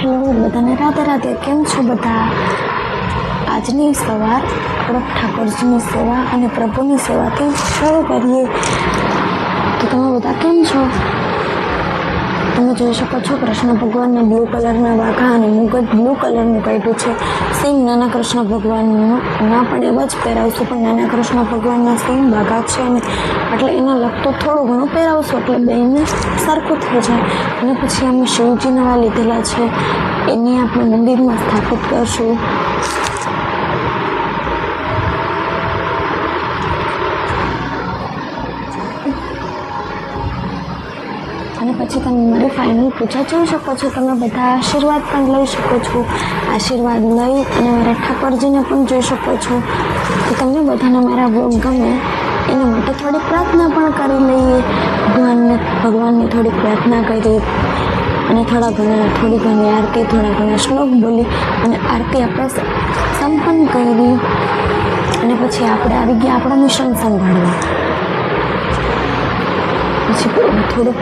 Hello બધાને રાધે રાધે. કેમ છો બધા? આજની સવાર આપણે ઠાકોરજીની સેવા અને પ્રભુની સેવાથી શરૂ કરીએ. તો તમે બધા કેમ છો? તમે જોઈ શકો છો કૃષ્ણ ભગવાનને બ્લુ કલરના વાઘા અને મુગટ બ્લુ કલરનું કાઢ્યું છે. સેમ નાના કૃષ્ણ ભગવાનનું ના પણ એવા જ પહેરાવશું, પણ નાના કૃષ્ણ ભગવાનના સેમ વાઘા છે ને એટલે એને લગતું થોડું ઘણું પહેરાવશું એટલે બેને સરખું થઈ જાય. અને પછી અમે શિવજી નવા લીધેલા છે એને આપણે મંદિરમાં સ્થાપિત કરશું. અને પછી તમે મારી ફાઇનલ પૂજા જોઈ શકો છો. તમે બધા આશીર્વાદ પણ લઈ શકો છો. આશીર્વાદ લઈ અને મારા ઠાકોરજીને પણ જોઈ શકો છો. તો તમને બધાને મારા બ્લોગ ગમે એના માટે થોડી પ્રાર્થના પણ કરી લઈએ. ભગવાનને થોડી પ્રાર્થના કરી અને થોડી ઘણી આરતી, થોડા ઘણા શ્લોક બોલી અને આરતી આપણે સંપન્ન કરી. અને પછી આપણે આવી ગયા આપણા મિશન સંભાળવા. પછી થોડુંક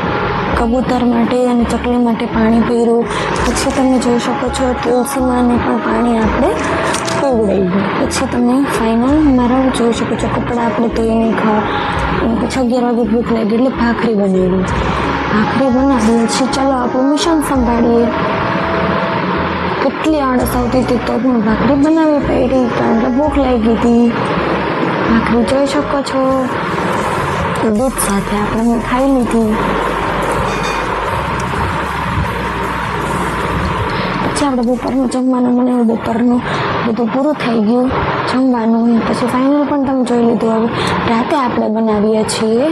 કબૂતર માટે અને ચકલી માટે પાણી પીરું. પછી તમે જોઈ શકો છો તુલસીમાંને પણ પાણી આપણે પીવડાવ્યું. પછી તમે ફાઇનલ મારા જોઈ શકો છો કપડાં આપણે ધોઈ નહીં ખાવા. અને પછી 11 વાગે ભૂખ લાગી એટલે ભાખરી બનાવી. પછી ચાલો આપણું મિશન સંભાળીએ. કેટલી આળસ આવતી હતી તો પણ ભાખરી બનાવી પડી કારણ કે ભૂખ લાગી હતી. ભાખરી જોઈ શકો છો દૂધ સાથે આપણે ખાઈ લીધી. પછી આપણે બપોરનું જમવાનું બનાવ્યું. બપોરનું બધું પૂરું થઈ ગયું જમવાનું. પછી ફાઇનલ પણ તમે જોઈ લીધું. હવે રાતે આપણે બનાવીએ છીએ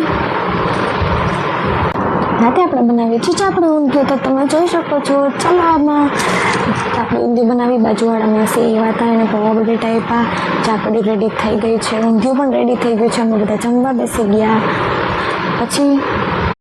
ચાપડી ઊંધિયું. તો તમે જોઈ શકો છો. ચાલો આમાં આપણે ઊંધિયું બનાવી. બાજુવાળામાં સેવ હતા એને પૌવા બટેટા આપ્યા. ચાપડી રેડી થઈ ગઈ છે. ઊંધિયું પણ રેડી થઈ ગયું છે. અમે બધા જમવા બેસી ગયા. પછી